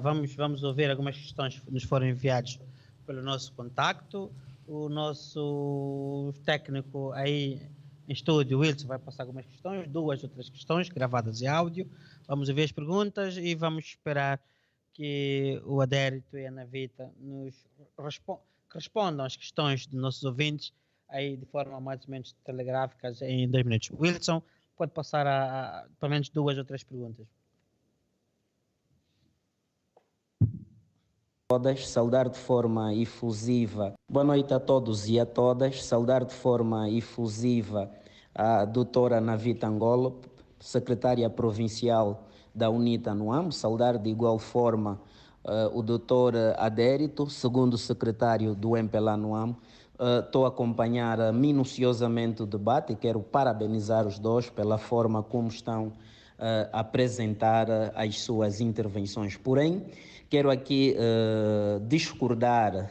Vamos ouvir algumas questões que nos foram enviadas pelo nosso contacto. O nosso técnico aí em estúdio, Wilson, vai passar algumas questões, 2 ou 3 questões gravadas em áudio. Vamos ouvir as perguntas e vamos esperar que o Adérito e a Navita nos respondam às questões dos nossos ouvintes aí de forma mais ou menos telegráfica em 2 minutos. Wilson, pode passar a pelo menos 2 ou 3 perguntas. Todas, saudar de forma efusiva. Boa noite a todos e a todas. Saudar de forma efusiva a doutora Navita Angola, secretária provincial da UNITA no AMBO. Saudar de igual forma o doutor Adérito, segundo secretário do MPLA no AMBO. Estou a acompanhar minuciosamente o debate e quero parabenizar os dois pela forma como estão a apresentar as suas intervenções. Porém, quero aqui discordar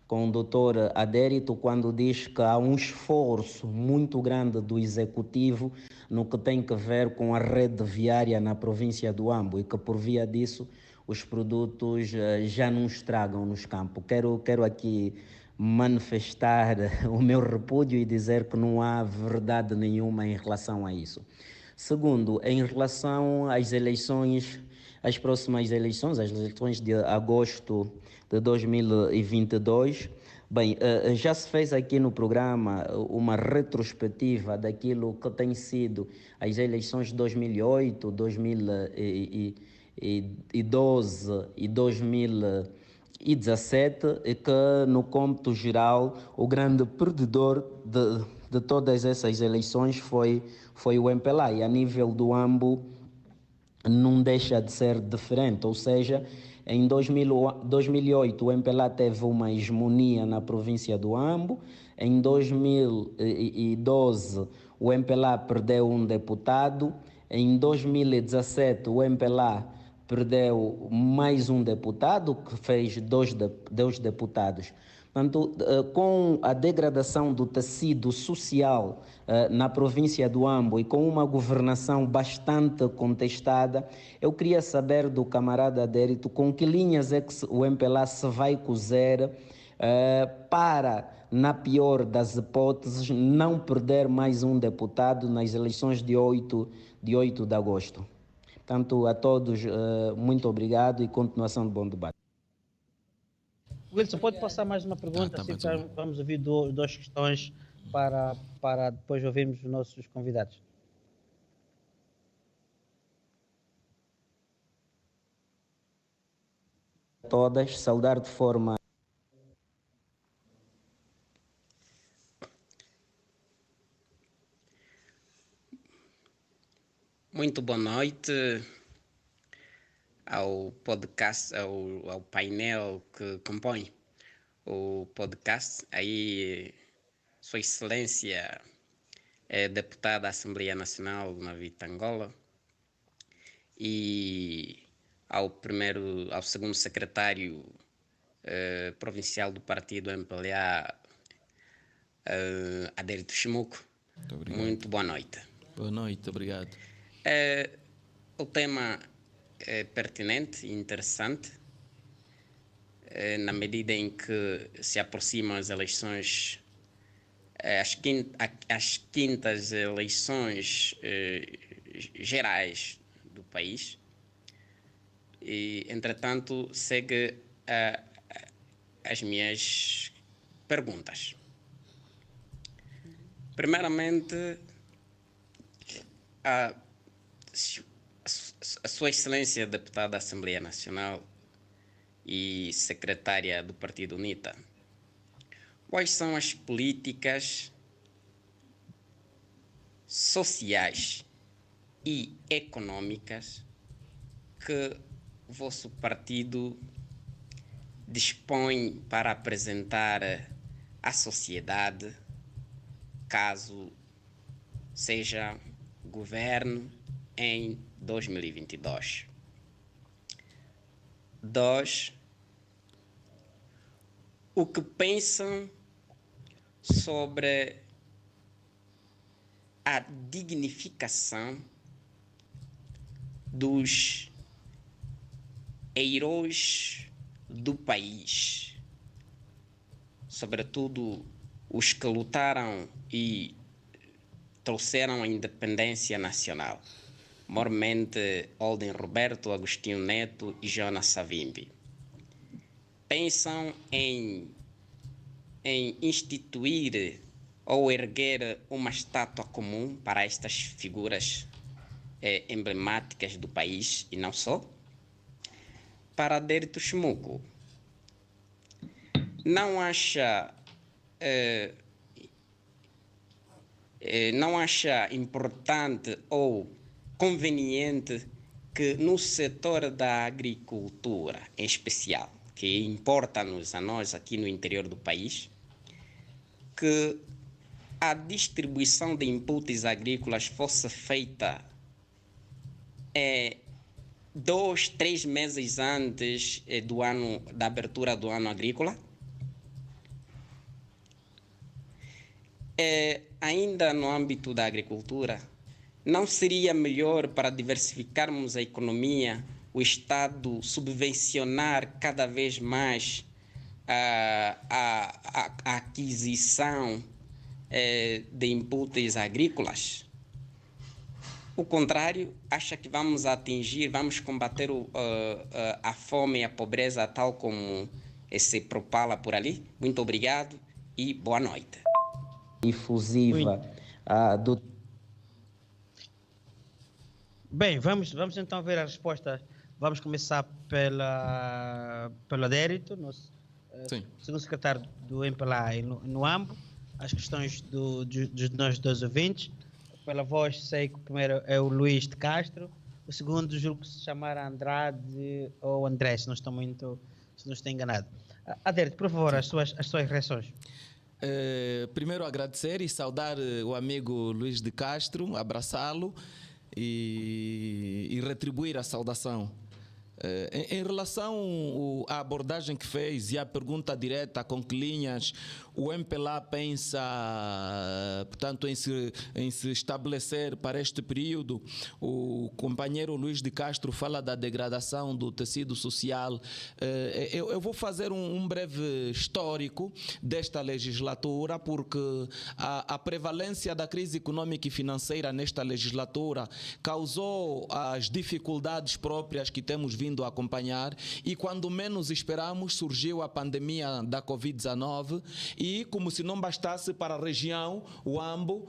com o doutor Adérito quando diz que há um esforço muito grande do Executivo no que tem que ver com a rede viária na província do Ambo e que por via disso os produtos já não estragam nos campos. Quero aqui manifestar o meu repúdio e dizer que não há verdade nenhuma em relação a isso. Segundo, em relação às eleições, as próximas eleições, as eleições de agosto de 2022, bem, já se fez aqui no programa uma retrospectiva daquilo que tem sido as eleições de 2008, 2012 e 2017, e que no cômputo geral o grande perdedor de todas essas eleições foi o MPLA, e a nível do AMBO não deixa de ser diferente, ou seja, em 2008 o MPLA teve uma hegemonia na província do Ambo, em 2012 o MPLA perdeu um deputado, em 2017 o MPLA perdeu mais um deputado, que fez dois deputados. Portanto, com a degradação do tecido social na província do Ambo e com uma governação bastante contestada, eu queria saber do camarada Adérito com que linhas é que o MPLA se vai cozer para, na pior das hipóteses, não perder mais um deputado nas eleições de 8 de agosto. Portanto, a todos, muito obrigado e continuação de bom debate. Wilson, pode passar mais uma pergunta, assim vamos ouvir 2 questões para depois ouvirmos os nossos convidados. Todas, saudar de forma... Muito boa noite ao podcast, ao painel que compõe o podcast. Aí, Sua Excelência é deputada da Assembleia Nacional Navita Angola, e ao segundo secretário provincial do partido MPLA, Adérito Chimuco. Muito boa noite. Boa noite, obrigado. O tema é pertinente e interessante, na medida em que se aproximam as eleições, as quintas eleições gerais do país, e, entretanto, segue as minhas perguntas. Primeiramente, a Sua Excelência Deputada da Assembleia Nacional e secretária do Partido UNITA, quais são as políticas sociais e econômicas que o vosso partido dispõe para apresentar à sociedade, caso seja governo em 2022. 2. O que pensam sobre a dignificação dos heróis do país, sobretudo os que lutaram e trouxeram a independência nacional, mormente Olden Roberto, Agostinho Neto e Jonas Savimbi. Pensam em instituir ou erguer uma estátua comum para estas figuras emblemáticas do país e não só? Para Adérito Chumuco, não acha importante ou conveniente que no setor da agricultura, em especial, que importa-nos a nós aqui no interior do país, que a distribuição de inputs agrícolas fosse feita 2, 3 meses antes da abertura do ano agrícola? Ainda no âmbito da agricultura, não seria melhor, para diversificarmos a economia, o Estado subvencionar cada vez mais a aquisição de inputs agrícolas? O contrário, acha que vamos combater a fome e a pobreza tal como se propala por ali? Muito obrigado e boa noite. Difusiva do... Bem, vamos então ver a resposta. Vamos começar pelo Adérito, nosso segundo secretário do MPLA no AMBO, as questões dos nossos dois ouvintes. Pela voz, sei que o primeiro é o Luís de Castro, o segundo julgo que se chamar Andrade ou André, se não estou enganado. Adérito, por favor, as suas reações. Primeiro agradecer e saudar o amigo Luís de Castro, abraçá-lo e retribuir a saudação. Em relação à abordagem que fez e à pergunta direta com que linhas o MPLA pensa, portanto, em se estabelecer para este período, o companheiro Luís de Castro fala da degradação do tecido social. Eu vou fazer um breve histórico desta legislatura, porque a prevalência da crise econômica e financeira nesta legislatura causou as dificuldades próprias que temos vindo a acompanhar, e quando menos esperamos surgiu a pandemia da Covid-19 e, como se não bastasse, para a região, o AMBO,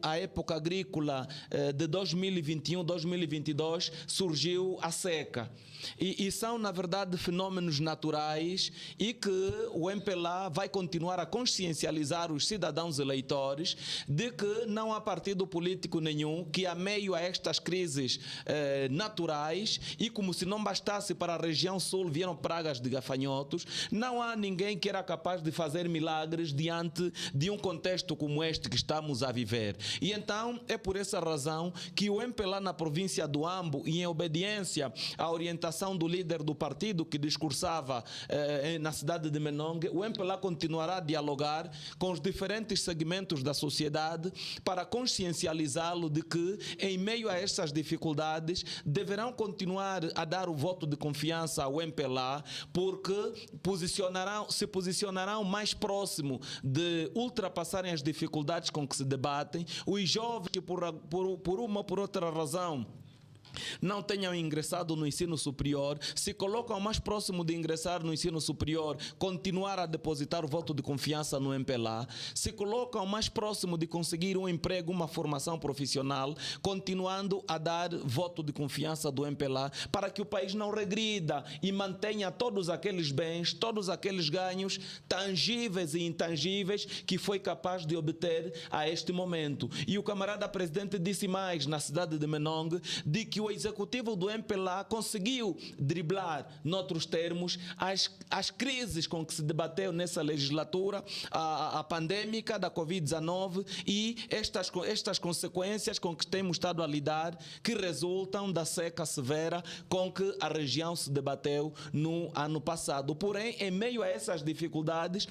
a época agrícola de 2021-2022 surgiu a seca. E são, na verdade, fenômenos naturais e que o MPLA vai continuar a consciencializar os cidadãos eleitores de que não há partido político nenhum que, a meio a estas crises naturais, e como se não bastasse, para a região sul vieram pragas de gafanhotos, não há ninguém que era capaz de fazer milagres diante de um contexto como este que estamos a viver. E então é por essa razão que o MPLA na província do Ambo, e em obediência à orientação do líder do partido que discursava na cidade de Menongue, o MPLA continuará a dialogar com os diferentes segmentos da sociedade para consciencializá-lo de que, em meio a essas dificuldades, deverão continuar a dar o voto de confiança ao MPLA, porque se posicionarão mais próximo de ultrapassarem as dificuldades com que se debatem. Os jovens que por uma ou por outra razão não tenham ingressado no ensino superior, se colocam mais próximo de ingressar no ensino superior, continuar a depositar o voto de confiança no MPLA, se colocam mais próximo de conseguir um emprego, uma formação profissional, continuando a dar voto de confiança do MPLA, para que o país não regrida e mantenha todos aqueles bens, todos aqueles ganhos tangíveis e intangíveis que foi capaz de obter a este momento. E o camarada presidente disse mais na cidade de Menongue, de que o executivo do MPLA conseguiu driblar, noutros termos, as crises com que se debateu nessa legislatura, a pandêmica da Covid-19 e estas consequências com que temos estado a lidar, que resultam da seca severa com que a região se debateu no ano passado. Porém, em meio a essas dificuldades,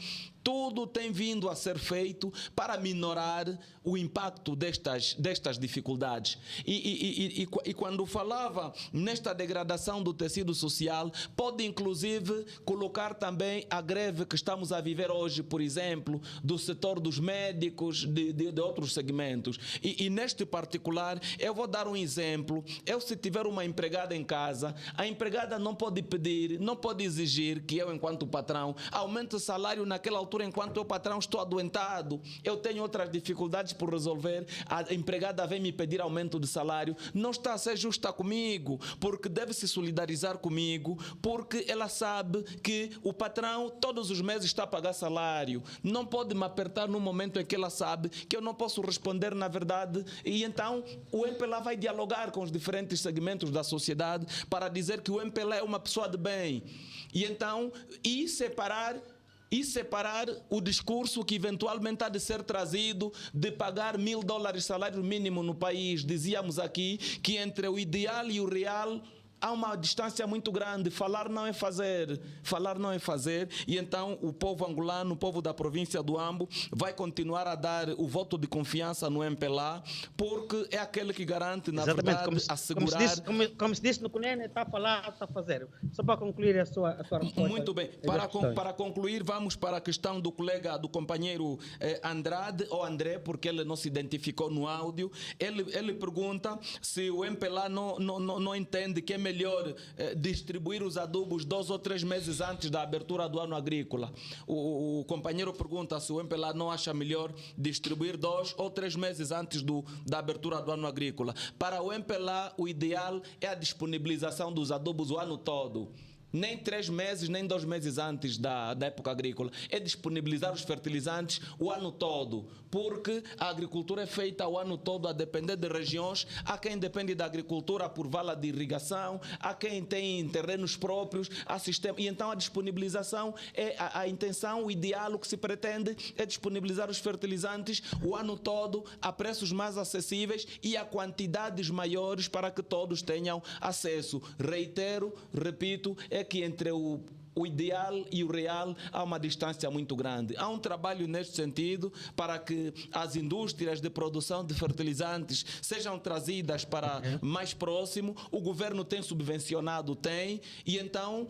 tudo tem vindo a ser feito para minorar o impacto destas dificuldades. E quando falava nesta degradação do tecido social, pode inclusive colocar também a greve que estamos a viver hoje, por exemplo, do setor dos médicos, de outros segmentos. E neste particular, eu vou dar um exemplo. Eu, se tiver uma empregada em casa, a empregada não pode pedir, não pode exigir que eu, enquanto patrão, aumente o salário naquela altura enquanto eu, patrão, estou adoentado. Eu tenho outras dificuldades por resolver. A empregada vem me pedir aumento de salário. Não está a ser justa comigo, porque deve se solidarizar comigo, porque ela sabe que o patrão todos os meses está a pagar salário. Não pode me apertar no momento em que ela sabe que eu não posso responder na verdade, e então o MPLA vai dialogar com os diferentes segmentos da sociedade para dizer que o MPLA é uma pessoa de bem. E então, separar o discurso que eventualmente há de ser trazido de pagar $1.000 salário mínimo no país. Dizíamos aqui que entre o ideal e o real há uma distância muito grande. Falar não é fazer. Falar não é fazer. E então o povo angolano, o povo da província do Ambo, vai continuar a dar o voto de confiança no MPLA, porque é aquele que garante, na verdade, assegurar... Como se disse no Cunene, está a falar, está a fazer. Só para concluir a sua resposta. Muito bem. Para concluir, vamos para a questão do colega, do companheiro Andrade, ou André, porque ele não se identificou no áudio. Ele pergunta se o MPLA não entende que é melhor distribuir os adubos 2 ou 3 meses antes da abertura do ano agrícola. O companheiro pergunta se o MPLA não acha melhor distribuir 2 ou 3 meses antes da abertura do ano agrícola. Para o MPLA, o ideal é a disponibilização dos adubos o ano todo. Nem 3 meses, nem 2 meses antes da época agrícola. É disponibilizar os fertilizantes o ano todo, porque a agricultura é feita o ano todo a depender de regiões. Há quem depende da agricultura por vala de irrigação, há quem tem terrenos próprios, há sistema. E então a disponibilização é a intenção, o ideal, o que se pretende é disponibilizar os fertilizantes o ano todo a preços mais acessíveis e a quantidades maiores para que todos tenham acesso. Reitero, repito, é que entre o ideal e o real há uma distância muito grande. Há um trabalho neste sentido para que as indústrias de produção de fertilizantes sejam trazidas para mais próximo. O governo tem subvencionado, e então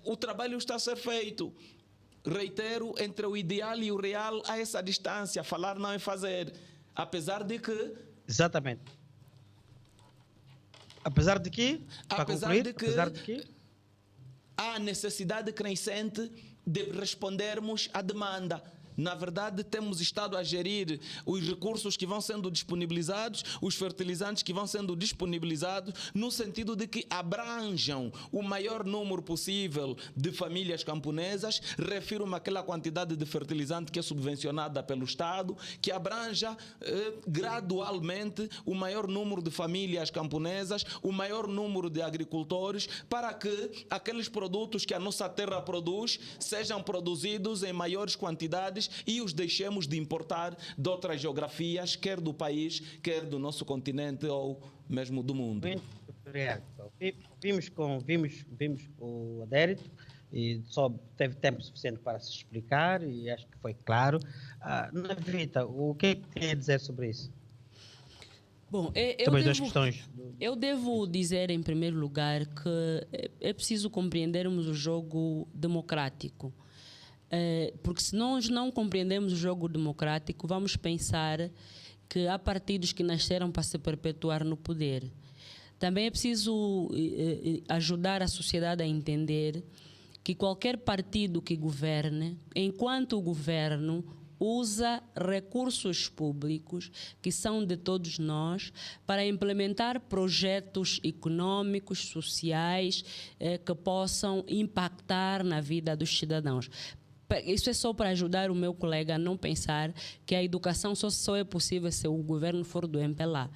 o trabalho está a ser feito. Reitero, entre o ideal e o real há essa distância. Falar não é fazer. Apesar de que... Exatamente. Apesar de que há necessidade crescente de respondermos à demanda. Na verdade, temos estado a gerir os recursos que vão sendo disponibilizados, os fertilizantes que vão sendo disponibilizados, no sentido de que abranjam o maior número possível de famílias camponesas. Refiro-me àquela quantidade de fertilizante que é subvencionada pelo Estado, que abranja gradualmente o maior número de famílias camponesas, o maior número de agricultores, para que aqueles produtos que a nossa terra produz sejam produzidos em maiores quantidades e os deixemos de importar de outras geografias, quer do país, quer do nosso continente ou mesmo do mundo. Vimos o Adérito e só teve tempo suficiente para se explicar e acho que foi claro. Navita, o que é que tem a dizer sobre isso? Bom, eu devo dizer, em primeiro lugar, que é preciso compreendermos o jogo democrático. Porque se nós não compreendemos o jogo democrático, vamos pensar que há partidos que nasceram para se perpetuar no poder. Também é preciso ajudar a sociedade a entender que qualquer partido que governe, enquanto o governo usa recursos públicos que são de todos nós para implementar projetos econômicos, sociais, que possam impactar na vida dos cidadãos. Isso é só para ajudar o meu colega a não pensar que a educação só é possível se o governo for do MPLA.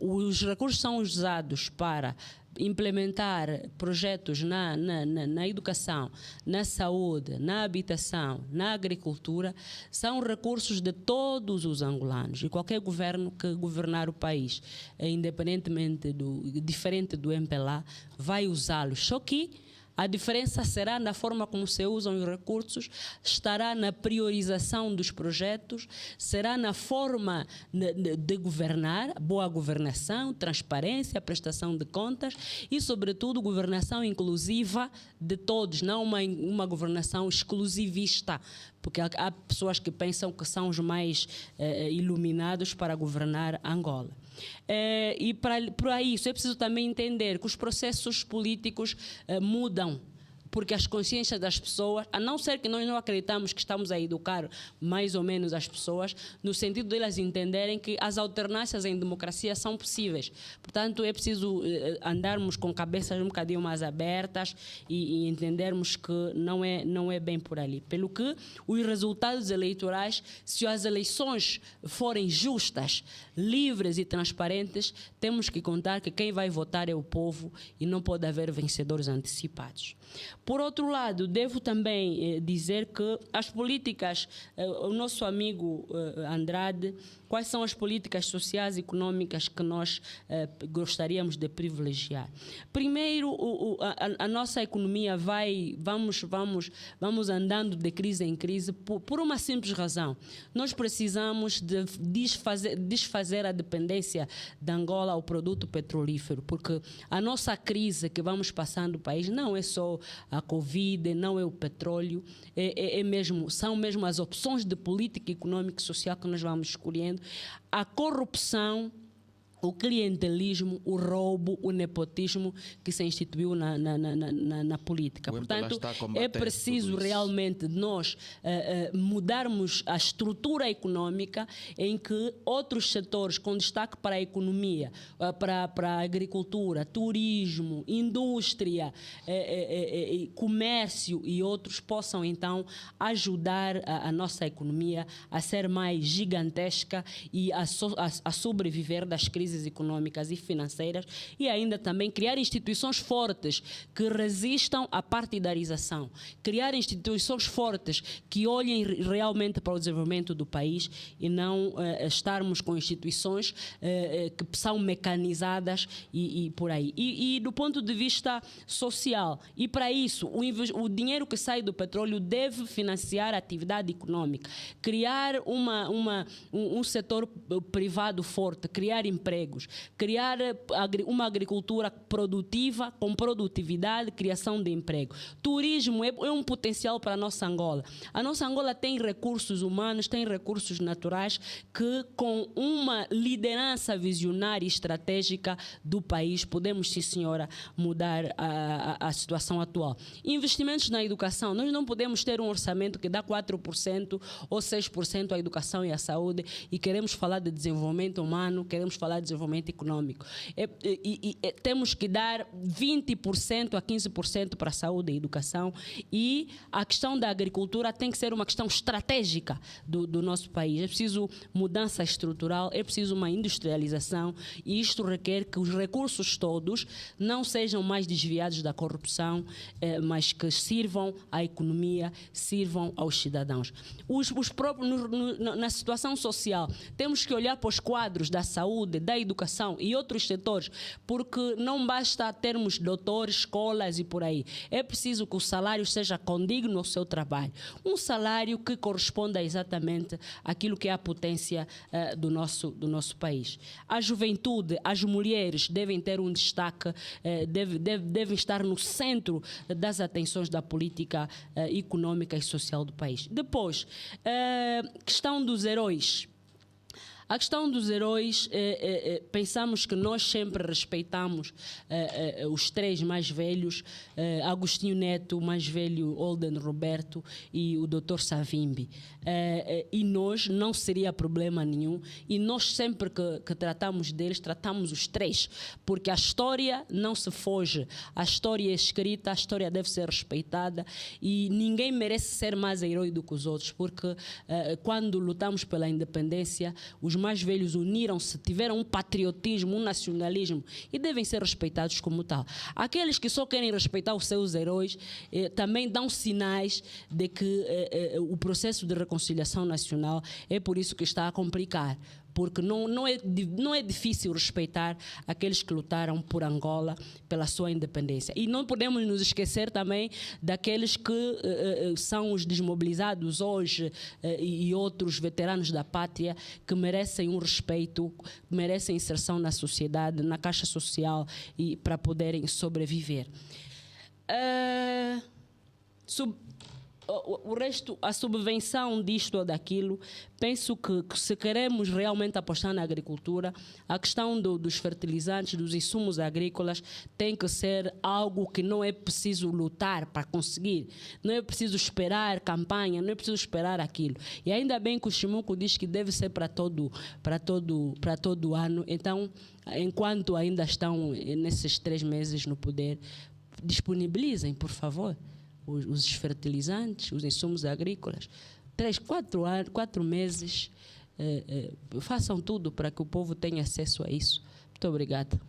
Os recursos são usados para implementar projetos na educação, na saúde, na habitação, na agricultura. São recursos de todos os angolanos, e qualquer governo que governar o país, independentemente diferente do MPLA, vai usá-los. Só que A diferença será na forma como se usam os recursos, estará na priorização dos projetos, será na forma de governar, boa governação, transparência, prestação de contas e, sobretudo, governação inclusiva de todos, não uma governação exclusivista, porque há pessoas que pensam que são os mais iluminados para governar Angola. E para isso é preciso também entender que os processos políticos mudam, porque as consciências das pessoas, a não ser que nós não acreditamos que estamos a educar mais ou menos as pessoas, no sentido de elas entenderem que as alternâncias em democracia são possíveis. Portanto, é preciso andarmos com cabeças um bocadinho mais abertas e entendermos que não é bem por ali. Pelo que os resultados eleitorais, se as eleições forem justas, livres e transparentes, temos que contar que quem vai votar é o povo e não pode haver vencedores antecipados. Por outro lado, devo também dizer que as políticas, o nosso amigo Andrade, quais são as políticas sociais e econômicas que nós gostaríamos de privilegiar? Primeiro, a nossa economia vamos andando de crise em crise por uma simples razão. Nós precisamos de desfazer a dependência de Angola ao produto petrolífero, porque a nossa crise que vamos passar no país não é só a Covid, não é o petróleo, são mesmo as opções de política econômica e social que nós vamos escolhendo, a corrupção, o clientelismo, o roubo, o nepotismo que se instituiu na política. Portanto, é preciso realmente nós mudarmos a estrutura econômica em que outros setores com destaque para a economia, para a agricultura, turismo, indústria, comércio e outros possam então ajudar a nossa economia a ser mais gigantesca e a sobreviver das crises econômicas e financeiras e ainda também criar instituições fortes que resistam à partidarização, criar instituições fortes que olhem realmente para o desenvolvimento do país e não estarmos com instituições que são mecanizadas e por aí. E do ponto de vista social, e para isso o dinheiro que sai do petróleo deve financiar a atividade econômica, criar um setor privado forte, criar empregos, criar uma agricultura produtiva, com produtividade, criação de emprego. Turismo é um potencial para a nossa Angola. A nossa Angola tem recursos humanos, tem recursos naturais que, com uma liderança visionária e estratégica do país, podemos, sim senhora, mudar a situação atual. Investimentos na educação. Nós não podemos ter um orçamento que dá 4% ou 6% à educação e à saúde e queremos falar de desenvolvimento humano, queremos falar de desenvolvimento econômico. Temos que dar 20% a 15% para a saúde e educação, e a questão da agricultura tem que ser uma questão estratégica do nosso país. É preciso mudança estrutural, é preciso uma industrialização, e isto requer que os recursos todos não sejam mais desviados da corrupção, mas que sirvam à economia, sirvam aos cidadãos. Na situação social, temos que olhar para os quadros da saúde, da educação e outros setores, porque não basta termos doutores, escolas e por aí. É preciso que o salário seja condigno ao seu trabalho. Um salário que corresponda exatamente àquilo que é a potência do nosso país. A juventude, as mulheres devem ter um destaque, devem estar no centro das atenções da política econômica e social do país. Depois, questão dos heróis. A questão dos heróis, pensamos que nós sempre respeitamos os três mais velhos, Agostinho Neto, o mais velho, Olden Roberto e o Dr. Savimbi. E nós, não seria problema nenhum, e nós sempre que tratamos deles, tratamos os três, porque a história não se foge, a história é escrita, a história deve ser respeitada e ninguém merece ser mais herói do que os outros, porque quando lutamos pela independência, os mais velhos uniram-se, tiveram um patriotismo, um nacionalismo e devem ser respeitados como tal. Aqueles que só querem respeitar os seus heróis também dão sinais de que o processo de reconciliação nacional é por isso que está a complicar, porque não é difícil respeitar aqueles que lutaram por Angola, pela sua independência. E não podemos nos esquecer também daqueles que são os desmobilizados hoje e outros veteranos da pátria que merecem um respeito, merecem inserção na sociedade, na caixa social e para poderem sobreviver. O resto, a subvenção disto ou daquilo, penso que se queremos realmente apostar na agricultura, a questão dos fertilizantes, dos insumos agrícolas, tem que ser algo que não é preciso lutar para conseguir, não é preciso esperar campanha, não é preciso esperar aquilo. E ainda bem que o Chimuco diz que deve ser para todo ano. Então, enquanto ainda estão nesses 3 meses no poder, disponibilizem, por favor, os fertilizantes, os insumos agrícolas. 4 meses, façam tudo para que o povo tenha acesso a isso. Muito obrigada.